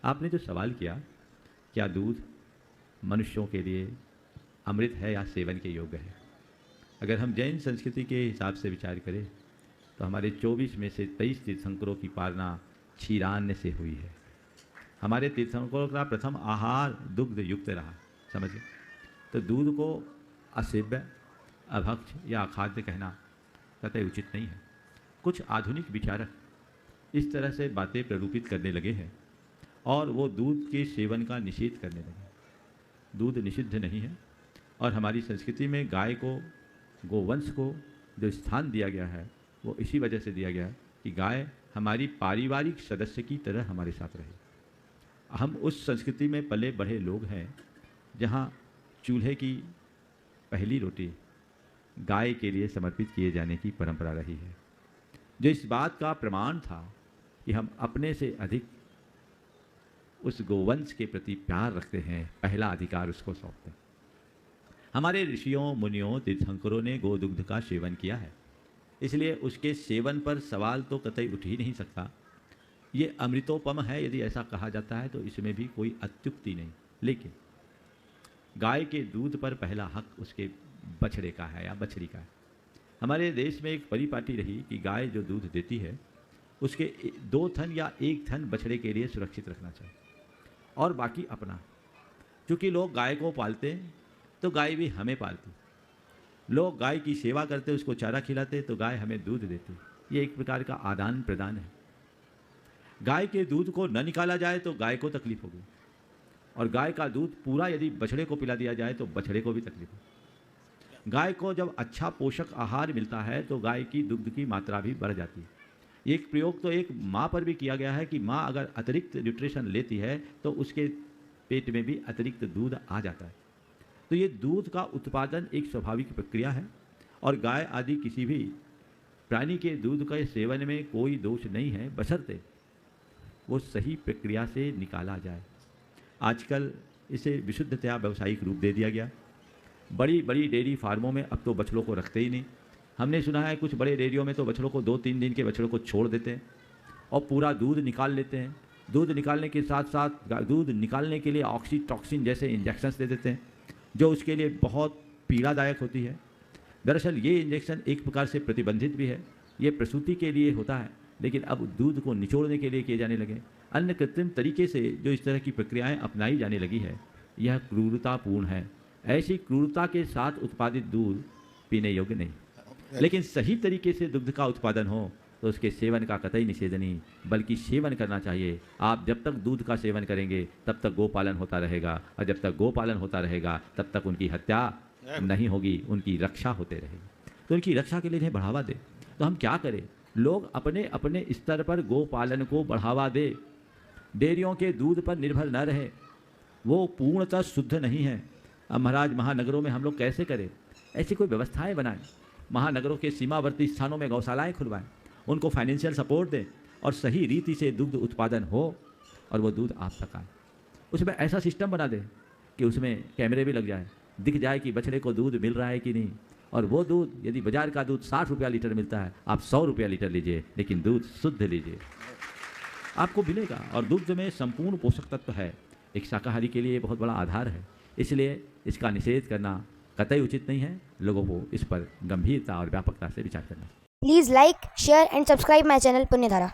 आपने जो सवाल किया, क्या दूध मनुष्यों के लिए अमृत है या सेवन के योग्य है? अगर हम जैन संस्कृति के हिसाब से विचार करें तो हमारे 24 में से 23 तीर्थंकरों की पालना क्षीरान्न से हुई है। हमारे तीर्थंकरों का प्रथम आहार दुग्ध युक्त रहा, समझिए। तो दूध को असेव्य, अभक्ष या अखाद्य कहना कतई उचित नहीं है। कुछ आधुनिक विचारक इस तरह से बातें प्ररूपित करने लगे हैं और वो दूध के सेवन का निषेध करने लगे। दूध निषिद्ध नहीं है और हमारी संस्कृति में गाय को, गोवंश को जो स्थान दिया गया है वो इसी वजह से दिया गया है कि गाय हमारी पारिवारिक सदस्य की तरह हमारे साथ रहे। हम उस संस्कृति में पले बढ़े लोग हैं जहाँ चूल्हे की पहली रोटी गाय के लिए समर्पित किए जाने की परंपरा रही है, जो इस बात का प्रमाण था कि हम अपने से अधिक उस गोवंश के प्रति प्यार रखते हैं, पहला अधिकार उसको सौंपते हैं। हमारे ऋषियों, मुनियों, तीर्थंकरों ने गोदुग्ध का सेवन किया है, इसलिए उसके सेवन पर सवाल तो कतई उठ ही नहीं सकता। ये अमृतोपम है, यदि ऐसा कहा जाता है तो इसमें भी कोई अत्युक्ति नहीं। लेकिन गाय के दूध पर पहला हक उसके बछड़े का है या बछड़ी का है। हमारे देश में एक परिपाटी रही कि गाय जो दूध देती है उसके 2 थन या 1 थन बछड़े के लिए सुरक्षित रखना चाहिए और बाकी अपना। क्योंकि लोग गाय को पालते हैं तो गाय भी हमें पालती, लोग गाय की सेवा करते, उसको चारा खिलाते तो गाय हमें दूध देती। ये एक प्रकार का आदान प्रदान है। गाय के दूध को न निकाला जाए तो गाय को तकलीफ होगी और गाय का दूध पूरा यदि बछड़े को पिला दिया जाए तो बछड़े को भी तकलीफ होगी। गाय को जब अच्छा पोषक आहार मिलता है तो गाय की दुग्ध की मात्रा भी बढ़ जाती है। एक प्रयोग तो एक माँ पर भी किया गया है कि माँ अगर अतिरिक्त न्यूट्रिशन लेती है तो उसके पेट में भी अतिरिक्त दूध आ जाता है। तो ये दूध का उत्पादन एक स्वाभाविक प्रक्रिया है और गाय आदि किसी भी प्राणी के दूध के सेवन में कोई दोष नहीं है, बशर्ते वो सही प्रक्रिया से निकाला जाए। आजकल इसे विशुद्धतया व्यावसायिक रूप दे दिया गया। बड़ी बड़ी डेयरी फार्मों में अब तो बछड़ों को रखते ही नहीं। हमने सुना है कुछ बड़े डेयरियों में तो बछड़ों को 2-3 दिन के बछड़ों को छोड़ देते हैं और पूरा दूध निकाल लेते हैं। दूध निकालने के साथ साथ दूध निकालने के लिए ऑक्सीटॉक्सिन जैसे इंजेक्शंस दे देते हैं, जो उसके लिए बहुत पीड़ादायक होती है। दरअसल ये इंजेक्शन एक प्रकार से प्रतिबंधित भी है, ये प्रसूति के लिए होता है, लेकिन अब दूध को निचोड़ने के लिए किए जाने लगे। अन्य कृत्रिम तरीके से जो इस तरह की प्रक्रियाएं अपनाई जाने लगी है, यह क्रूरतापूर्ण है। ऐसी क्रूरता के साथ उत्पादित दूध पीने योग्य नहीं। लेकिन सही तरीके से दुग्ध का उत्पादन हो तो उसके सेवन का कतई निषेध नहीं, बल्कि सेवन करना चाहिए। आप जब तक दूध का सेवन करेंगे तब तक गोपालन होता रहेगा और जब तक गोपालन होता रहेगा तब तक उनकी हत्या नहीं होगी, उनकी रक्षा होते रहेगी। तो उनकी रक्षा के लिए इन्हें बढ़ावा दे। तो हम क्या करें? लोग अपने अपने स्तर पर गोपालन को बढ़ावा दे, डेयरियों के दूध पर निर्भर न रहे। वो पूर्णतः शुद्ध नहीं है। अब महाराज महानगरों में हम लोग कैसे करें? ऐसी कोई व्यवस्थाएं बनाएं, महानगरों के सीमावर्ती स्थानों में गौशालाएं खुलवाएं, उनको फाइनेंशियल सपोर्ट दें और सही रीति से दुग्ध उत्पादन हो और वो दूध आप तक आए। उसमें ऐसा सिस्टम बना दें कि उसमें कैमरे भी लग जाए, दिख जाए कि बछड़े को दूध मिल रहा है कि नहीं। और वो दूध, यदि बाजार का दूध 60 रुपया लीटर मिलता है, आप 100 रुपया लीटर लीजिए, लेकिन दूध शुद्ध लीजिए, आपको मिलेगा। और दुग्ध में संपूर्ण पोषक तत्व है, एक शाकाहारी के लिए बहुत बड़ा आधार है। इसलिए इसका निषेध करना कतई उचित नहीं है। लोगों को इस पर गंभीरता और व्यापकता से विचार करना। Please like, share and subscribe my channel Punyadhara.